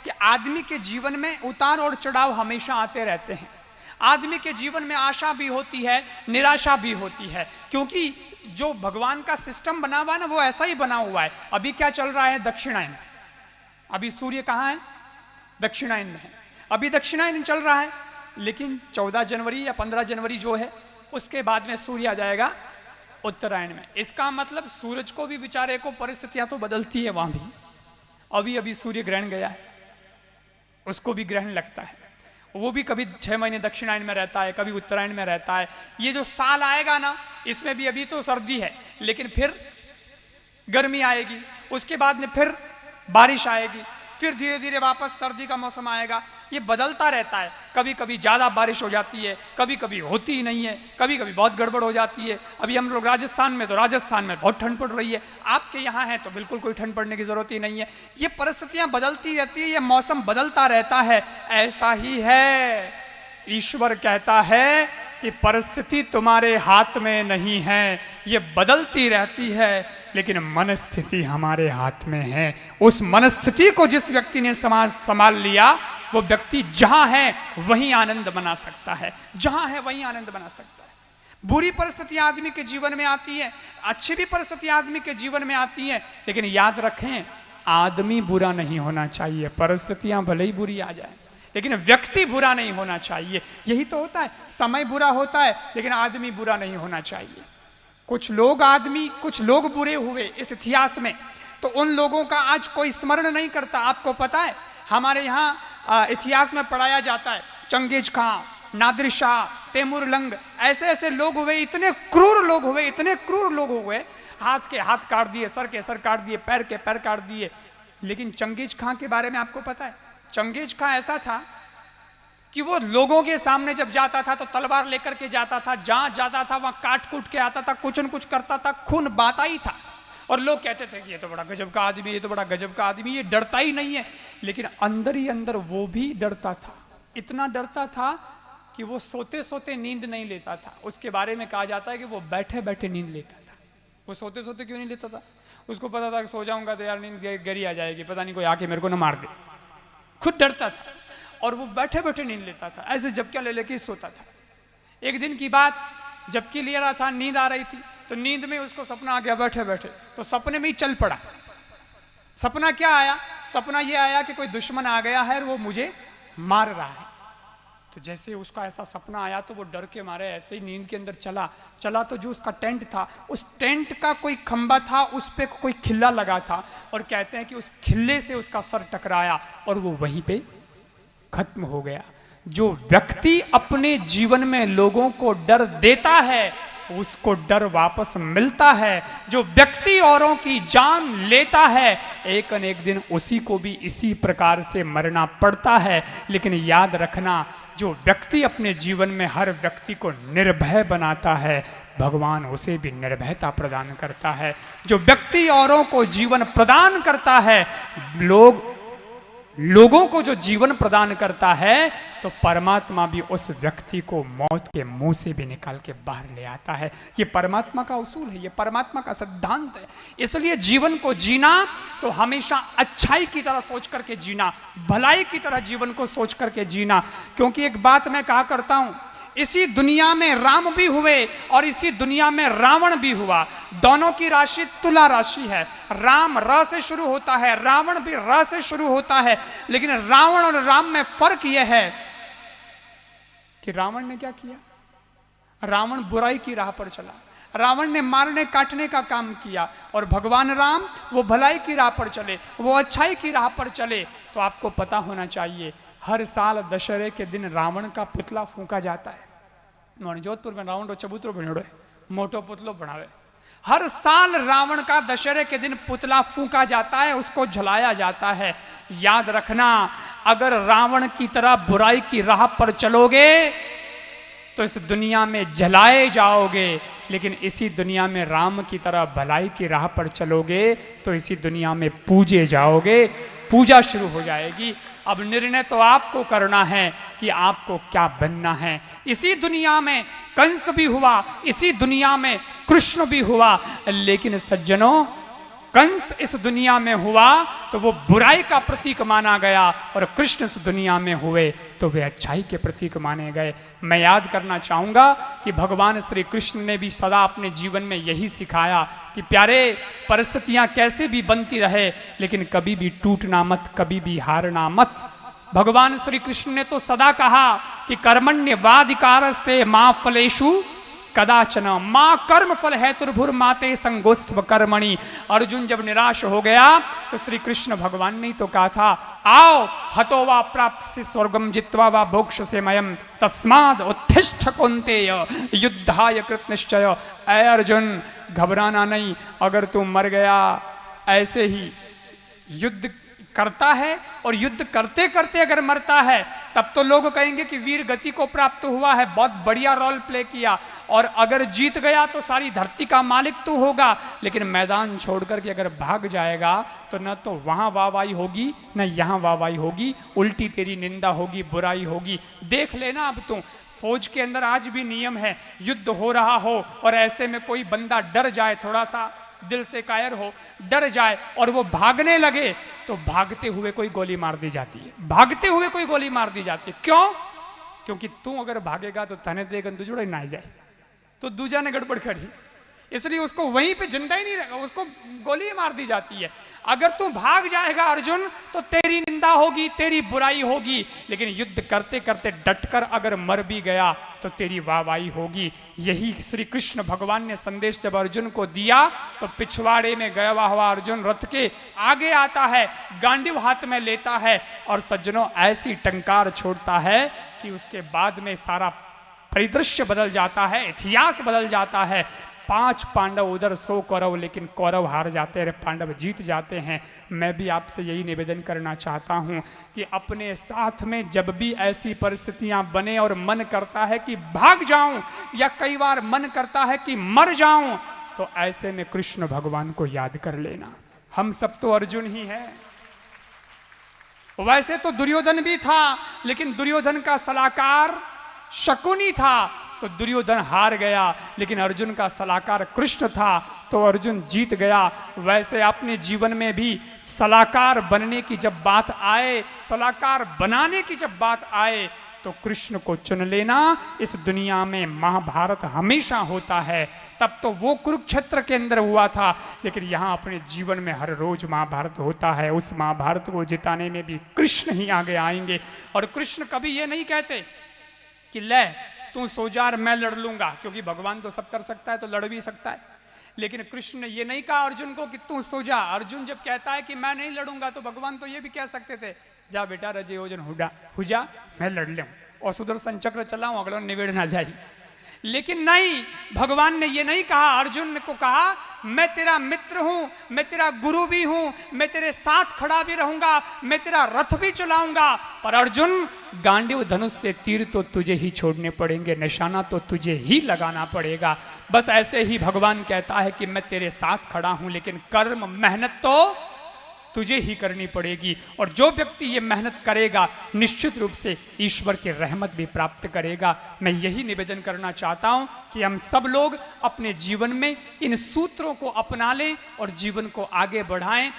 कि आदमी के जीवन में उतार और चढ़ाव हमेशा आते रहते हैं। आदमी के जीवन में आशा भी होती है, निराशा भी होती है, क्योंकि जो भगवान का सिस्टम बना हुआ है ना, वो ऐसा ही बना हुआ है। अभी क्या चल रहा है? दक्षिणायन। अभी सूर्य कहाँ है? दक्षिणायन में है। अभी दक्षिणायन चल रहा है, लेकिन 14 जनवरी या 15 जनवरी जो है, उसके बाद में सूर्य आ जाएगा उत्तरायण में। इसका मतलब सूरज को भी बेचारे को परिस्थितियां तो बदलती है वहां भी। अभी अभी सूर्य ग्रहण गया है, उसको भी ग्रहण लगता है। वो भी कभी 6 महीने दक्षिणायन में रहता है, कभी उत्तरायण में रहता है। ये जो साल आएगा ना, इसमें भी अभी तो सर्दी है, लेकिन फिर गर्मी आएगी, उसके बाद में फिर बारिश आएगी, फिर धीरे धीरे वापस सर्दी का मौसम आएगा। ये बदलता रहता है। कभी कभी ज़्यादा बारिश हो जाती है, कभी कभी होती ही नहीं है, कभी कभी बहुत गड़बड़ हो जाती है। अभी हम लोग राजस्थान में, तो राजस्थान में बहुत ठंड पड़ रही है, आपके यहाँ है तो बिल्कुल कोई ठंड पड़ने की ज़रूरत ही नहीं है। ये परिस्थितियाँ बदलती रहती है, ये मौसम बदलता रहता है। ऐसा ही है, ईश्वर कहता है कि परिस्थिति तुम्हारे हाथ में नहीं है, ये बदलती रहती है, लेकिन मनस्थिति हमारे हाथ में है। उस मनस्थिति को जिस व्यक्ति ने संभाल लिया, वो व्यक्ति जहां है वहीं आनंद बना सकता है, जहां है वहीं आनंद बना सकता है। बुरी परिस्थितियां आदमी के जीवन में आती है, अच्छी भी परिस्थितियां आदमी के जीवन में आती है, लेकिन याद रखें, आदमी बुरा नहीं होना चाहिए। परिस्थितियां भले ही बुरी आ जाए, लेकिन व्यक्ति बुरा नहीं होना चाहिए। यही तो होता है, समय बुरा होता है, लेकिन आदमी बुरा नहीं होना चाहिए। कुछ लोग बुरे हुए इस इतिहास में, तो उन लोगों का आज कोई स्मरण नहीं करता। आपको पता है, हमारे यहाँ इतिहास में पढ़ाया जाता है, चंगेज खां, नादिर शाह, तैमूर लंग, ऐसे ऐसे लोग हुए, इतने क्रूर लोग हुए, इतने क्रूर लोग हुए, हाथ के हाथ काट दिए, सर के सर काट दिए, पैर के पैर काट दिए। लेकिन चंगेज खां के बारे में आपको पता है, चंगेज खां ऐसा था कि वो लोगों के सामने जब जाता था तो तलवार लेकर के जाता था, जहां जाता था वहां काट कूट के आता था, कुछ न कुछ करता था, खून बहाता ही था। और लोग कहते थे कि ये तो बड़ा गजब का आदमी, ये तो बड़ा गजब का आदमी, ये डरता ही नहीं है। लेकिन अंदर ही अंदर वो भी डरता था, इतना डरता था कि वो सोते सोते नींद नहीं लेता था। उसके बारे में कहा जाता है कि वो बैठे बैठे नींद लेता था। वो सोते सोते क्यों नहीं लेता था? उसको पता था कि सो जाऊंगा तो यार नींद गहरी आ जाएगी, पता नहीं कोई आके मेरे को ना मार दे। खुद डरता था और वो बैठे बैठे नींद लेता था, ऐसे झपकियां ले लेके सोता था। एक दिन की बात, झपकी ले रहा था, नींद आ रही थी, तो नींद में उसको सपना आ गया बैठे बैठे, तो सपने में ही चल पड़ा। सपना क्या आया? सपना ये आया कि कोई दुश्मन आ गया है और वो मुझे मार रहा है। तो जैसे उसका ऐसा सपना आया तो वो डर के मारे ऐसे ही नींद के अंदर चला तो जो उसका टेंट था, उस टेंट का कोई खंबा था, उस पे कोई खिल्ला लगा था, और कहते हैं कि उस खिल्ले से उसका सर टकराया और वो वहीं पे खत्म हो गया। जो व्यक्ति अपने जीवन में लोगों को डर देता है, उसको डर वापस मिलता है। जो व्यक्ति औरों की जान लेता है, एक न एक दिन उसी को भी इसी प्रकार से मरना पड़ता है। लेकिन याद रखना, जो व्यक्ति अपने जीवन में हर व्यक्ति को निर्भय बनाता है, भगवान उसे भी निर्भयता प्रदान करता है। जो व्यक्ति औरों को जीवन प्रदान करता है, लोगों को जो जीवन प्रदान करता है, तो परमात्मा भी उस व्यक्ति को मौत के मुंह से भी निकाल के बाहर ले आता है। ये परमात्मा का उसूल है, ये परमात्मा का सिद्धांत है। इसलिए जीवन को जीना तो हमेशा अच्छाई की तरह सोच करके जीना, भलाई की तरह जीवन को सोच करके जीना। क्योंकि एक बात मैं कहा करता हूं, इसी दुनिया में राम भी हुए और इसी दुनिया में रावण भी हुआ। दोनों की राशि तुला राशि है। राम र से शुरू होता है, रावण भी र से शुरू होता है। लेकिन रावण और राम में फर्क यह है कि रावण ने क्या किया? रावण बुराई की राह पर चला, रावण ने मारने काटने का काम किया, और भगवान राम वो भलाई की राह पर चले, वो अच्छाई की राह पर चले। तो आपको पता होना चाहिए, हर साल दशहरे के दिन रावण का पुतला फूंका जाता है। जोधपुर में रावण चबूतरो बनो मोटो पुतलो बनावे। हर साल रावण का दशहरे के दिन पुतला फूंका जाता है, उसको जलाया जाता है। याद रखना, अगर रावण की तरह बुराई की राह पर चलोगे तो इस दुनिया में जलाए जाओगे, लेकिन इसी दुनिया में राम की तरह भलाई की राह पर चलोगे तो इसी दुनिया में पूजे जाओगे, पूजा शुरू हो जाएगी। अब निर्णय तो आपको करना है कि आपको क्या बनना है। इसी दुनिया में कंस भी हुआ, इसी दुनिया में कृष्ण भी हुआ, लेकिन सज्जनों, कंस इस दुनिया में हुआ तो वो बुराई का प्रतीक माना गया, और कृष्ण इस दुनिया में हुए तो वे अच्छाई के प्रतीक माने गए। मैं याद करना चाहूँगा कि भगवान श्री कृष्ण ने भी सदा अपने जीवन में यही सिखाया कि प्यारे, परिस्थितियाँ कैसे भी बनती रहे लेकिन कभी भी टूटना मत, कभी भी हारना मत। भगवान श्री कृष्ण ने तो सदा कहा कि कर्मण्यवाधिकारस्ते मां फलेषु कदाचन, मां कर्म फल है तुर्भुर माते संगोस्त्व कर्मणि। अर्जुन जब निराश हो गया तो श्री कृष्ण भगवान ने तो कहा था, आओ हतो वा प्राप्स्यसि स्वर्गम जित्वा वा भोक्ष्यसे मयम तस्माद् उत्तिष्ठ कौन्तेय युद्धाय कृत निश्चय। ऐ अर्जुन, घबराना नहीं, अगर तू मर गया ऐसे ही युद्ध करता है और युद्ध करते करते अगर मरता है तब तो लोग कहेंगे कि वीर गति को प्राप्त हुआ है, बहुत बढ़िया रोल प्ले किया, और अगर जीत गया तो सारी धरती का मालिक तो होगा। लेकिन मैदान छोड़कर के अगर भाग जाएगा तो न तो वहाँ वाहवाही होगी न यहाँ वाहवाही होगी, उल्टी तेरी निंदा होगी, बुराई होगी। देख लेना अब तू, फौज के अंदर आज भी नियम है, युद्ध हो रहा हो और ऐसे में कोई बंदा डर जाए, थोड़ा सा दिल से कायर हो, डर जाए और वो भागने लगे तो भागते हुए कोई गोली मार दी जाती है, भागते हुए कोई गोली मार दी जाती है। क्यों? क्योंकि तू अगर भागेगा तो तने देगन तू जुड़े ना जाए, तो दूजा ने गड़बड़ करी, इसलिए उसको वहीं पे जिंदा ही नहीं रहेगा, उसको गोली मार दी जाती है। अगर तू भाग जाएगा अर्जुन तो तेरी निंदा होगी, तेरी बुराई होगी, लेकिन युद्ध करते करते डटकर अगर मर भी गया तो तेरी वाहवाही होगी। यही श्री कृष्ण भगवान ने संदेश जब अर्जुन को दिया तो पिछवाड़े में गया हुआ अर्जुन रथ के आगे आता है, गांडीव हाथ में लेता है और सज्जनों ऐसी टंकार छोड़ता है कि उसके बाद में सारा परिदृश्य बदल जाता है, इतिहास बदल जाता है। 5 पांडव उधर, 100 कौरव, लेकिन कौरव हार जाते हैं, पांडव जीत जाते हैं। मैं भी आपसे यही निवेदन करना चाहता हूं कि अपने साथ में जब भी ऐसी परिस्थितियां बने और मन करता है कि भाग जाऊं या कई बार मन करता है कि मर जाऊं, तो ऐसे में कृष्ण भगवान को याद कर लेना। हम सब तो अर्जुन ही हैं। वैसे तो दुर्योधन भी था, लेकिन दुर्योधन का सलाहकार शकुनी था तो दुर्योधन हार गया, लेकिन अर्जुन का सलाहकार कृष्ण था तो अर्जुन जीत गया। वैसे अपने जीवन में भी सलाहकार बनने की जब बात आए, सलाहकार बनाने की जब बात आए तो कृष्ण को चुन लेना। इस दुनिया में महाभारत हमेशा होता है, तब तो वो कुरुक्षेत्र के अंदर हुआ था, लेकिन यहाँ अपने जीवन में हर रोज महाभारत होता है। उस महाभारत को जिताने में भी कृष्ण ही आगे आएंगे। और कृष्ण कभी ये नहीं कहते कि ले तू सो जा मैं लड़ लूंगा, क्योंकि भगवान तो सब कर सकता है तो लड़ भी सकता है। लेकिन कृष्ण ने ये नहीं कहा अर्जुन को कि तू सो जा। अर्जुन जब कहता है कि मैं नहीं लड़ूंगा तो भगवान तो ये भी कह सकते थे, जा बेटा रजे ओजन हुजा मैं लड़ लूं और सुदर्शन चक्र चलाऊं, अगला निवेड़ ना जाए। लेकिन नहीं, भगवान ने ये नहीं कहा। अर्जुन को कहा मैं तेरा मित्र हूं, मैं तेरा गुरु भी हूं, मैं तेरे साथ खड़ा भी रहूंगा, मैं तेरा रथ भी चलाऊंगा। पर अर्जुन, गांडीव धनुष से तीर तो तुझे ही छोड़ने पड़ेंगे, निशाना तो तुझे ही लगाना पड़ेगा। बस ऐसे ही भगवान कहता है कि मैं तेरे साथ खड़ा हूं, लेकिन कर्म मेहनत तो तुझे ही करनी पड़ेगी। और जो व्यक्ति ये मेहनत करेगा निश्चित रूप से ईश्वर की रहमत भी प्राप्त करेगा। मैं यही निवेदन करना चाहता हूं कि हम सब लोग अपने जीवन में इन सूत्रों को अपना लें और जीवन को आगे बढ़ाएं।